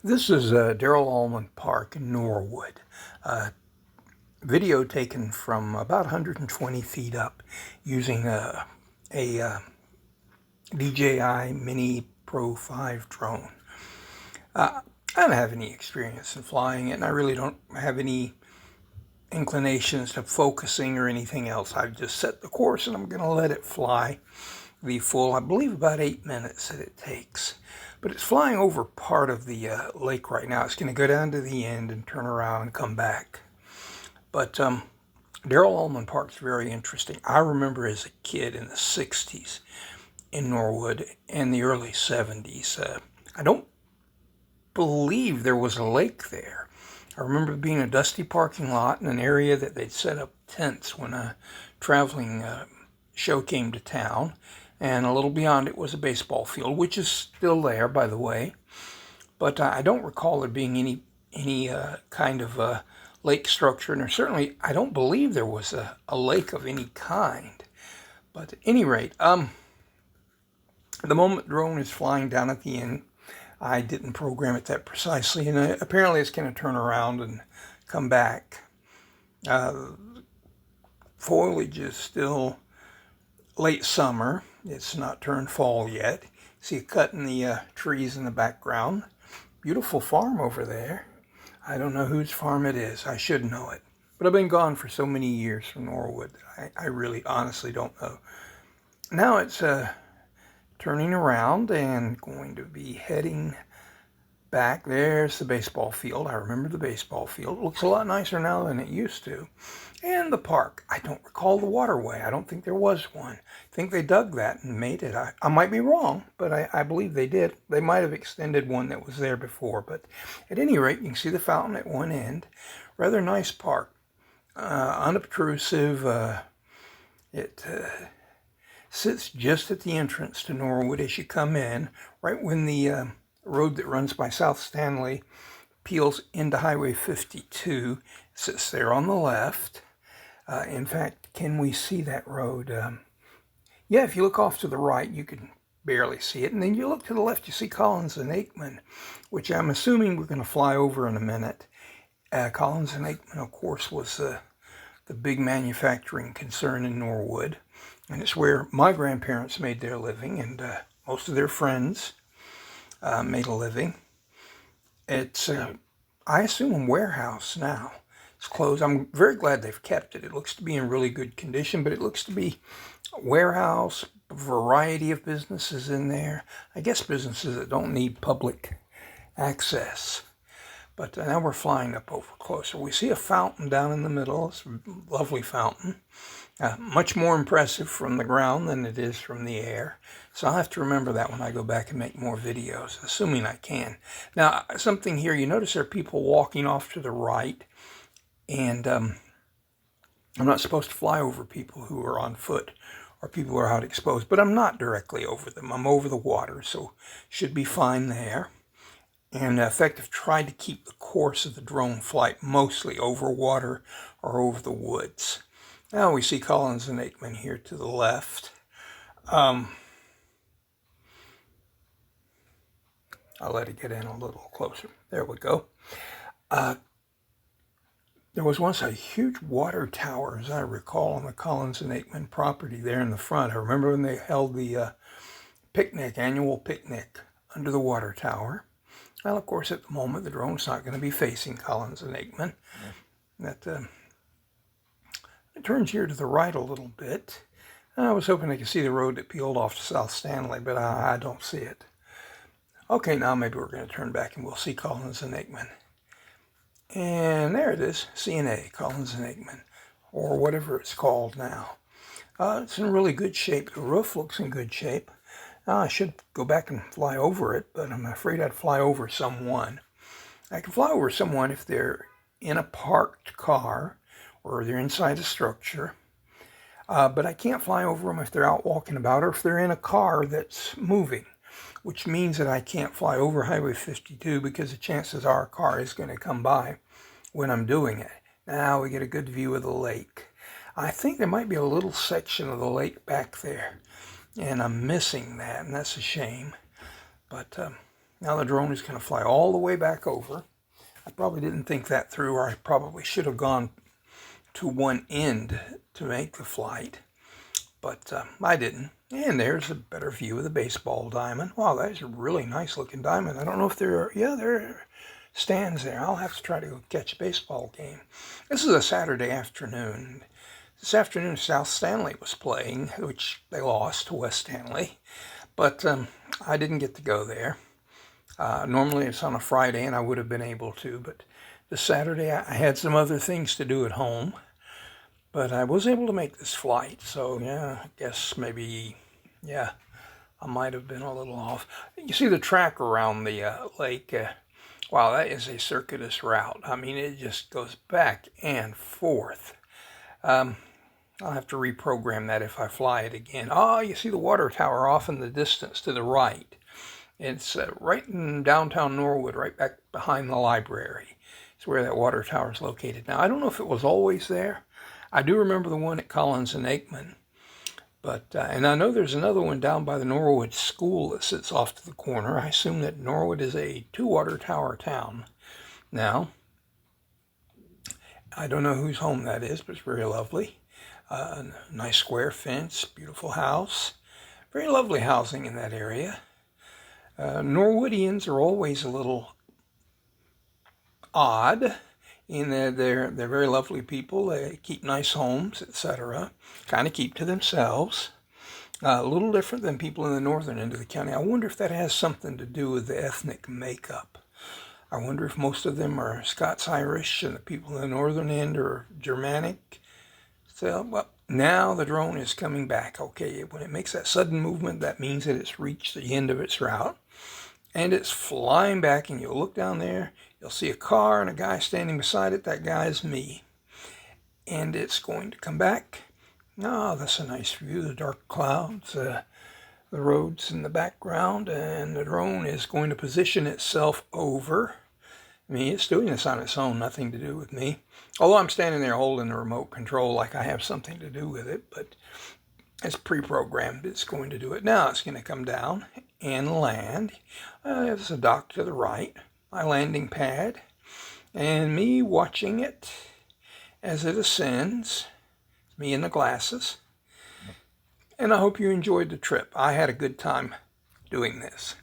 This is Darrell Allman Park in Norwood. Video taken from about 120 feet up using a DJI Mini Pro 5 drone. I don't have any experience in flying it, and I really don't have any inclinations to focusing or anything else. I've just set the course and I'm going to let it fly the full, I believe, about 8 minutes that it takes. But it's flying over part of the lake right now. It's going to go down to the end and turn around and come back. But Darrell Allman Park's very interesting. I remember as a kid in the 60s in Norwood and the early 70s. I don't believe there was a lake there. I remember being a dusty parking lot in an area that they'd set up tents when a traveling show came to town. And a little beyond it was a baseball field, which is still there, by the way. But I don't recall there being any kind of lake structure. And certainly, I don't believe there was a lake of any kind. But at any rate, the moment the drone is flying down at the end, I didn't program it that precisely. And apparently, it's going to turn around and come back. Foliage is still late summer. It's not turned fall yet. See a cut in the trees in the background. Beautiful farm over there. I don't know whose farm it is. I should know it. But I've been gone for so many years from Norwood that I really honestly don't know. Now it's turning around and going to be heading back. There's the baseball field. I remember the baseball field. It looks a lot nicer now than it used to. And the park. I don't recall the waterway. I don't think there was one. I think they dug that and made it. I might be wrong, but I believe they did. They might have extended one that was there before. But at any rate, you can see the fountain at one end. Rather nice park. Unobtrusive. It sits just at the entrance to Norwood as you come in, right when the road that runs by South Stanley peels into Highway 52. It sits there on the left. In fact, can we see that road? Yeah, if you look off to the right, you can barely see it. And then you look to the left, you see Collins and Aikman, which I'm assuming we're going to fly over in a minute. Collins and Aikman, of course, was the big manufacturing concern in Norwood. And it's where my grandparents made their living, and most of their friends made a living. It's, I assume, a warehouse now. It's closed. I'm very glad they've kept it. It looks to be in really good condition, but it looks to be a warehouse, a variety of businesses in there. I guess businesses that don't need public access. But now we're flying up over closer. We see a fountain down in the middle. It's a lovely fountain. Much more impressive from the ground than it is from the air. So I'll have to remember that when I go back and make more videos, assuming I can. Now, something here, you notice there are people walking off to the right. And I'm not supposed to fly over people who are on foot or people who are out exposed, but I'm not directly over them. I'm over the water, so should be fine there. And in fact, I've tried to keep the course of the drone flight mostly over water or over the woods. Now we see Collins and Aikman here to the left. I'll let it get in a little closer. There we go. There was once a huge water tower, as I recall, on the Collins and Aikman property there in the front. I remember when they held the annual picnic under the water tower. Well, of course, at the moment, the drone's not going to be facing Collins and Aikman. That it turns here to the right a little bit. I was hoping I could see the road that peeled off to South Stanley, but I don't see it. Okay, now maybe we're going to turn back and we'll see Collins and Aikman. And there it is, CNA, Collins and Aikman, or whatever it's called now. It's in really good shape. The roof looks in good shape. I should go back and fly over it, but I'm afraid I'd fly over someone. I can fly over someone if they're in a parked car or they're inside a structure. But I can't fly over them if they're out walking about or if they're in a car that's moving, which means that I can't fly over Highway 52 because the chances are a car is going to come by when I'm doing it. Now we get a good view of the lake. I think there might be a little section of the lake back there, and I'm missing that, and that's a shame. But Now the drone is going to fly all the way back over. I probably didn't think that through, or I probably should have gone to one end to make the flight, but I didn't. And there's a better view of the baseball diamond. Wow, that is a really nice looking diamond. I don't know if there are stands there. I'll have to try to go catch a baseball game. This is a Saturday afternoon. This afternoon, South Stanley was playing, which they lost to West Stanley, but I didn't get to go there. Normally it's on a Friday, and I would have been able to, but this Saturday I had some other things to do at home. But I was able to make this flight, so yeah, I guess maybe, yeah, I might have been a little off. You see the track around the lake. Wow, that is a circuitous route. I mean, it just goes back and forth. I'll have to reprogram that if I fly it again. Oh, you see the water tower off in the distance to the right. It's right in downtown Norwood, right back behind the library. It's where that water tower is located. Now, I don't know if it was always there. I do remember the one at Collins and Aikman, but and I know there's another one down by the Norwood School that sits off to the corner. I assume that Norwood is a two-water tower town. Now, I don't know whose home that is, but it's very lovely. Nice square fence, beautiful house. Very lovely housing in that area. Norwoodians are always a little odd in that they're very lovely people. They keep nice homes, etc. Kind of keep to themselves. A little different than people in the northern end of the county. I wonder if that has something to do with the ethnic makeup. I wonder if most of them are Scots-Irish and the people in the northern end are Germanic. So, well, now the drone is coming back. Okay, when it makes that sudden movement, that means that it's reached the end of its route. And it's flying back, and you'll look down there, you'll see a car and a guy standing beside it. That guy is me. And it's going to come back. Oh, that's a nice view, the dark clouds, the roads in the background, and the drone is going to position itself over me. It's doing this on its own, nothing to do with me. Although I'm standing there holding the remote control like I have something to do with it, but it's pre-programmed. It's going to do it. Now it's going to come down and land. There's a dock to the right, my landing pad, and me watching it as it ascends. It's me in the glasses. And I hope you enjoyed the trip. I had a good time doing this.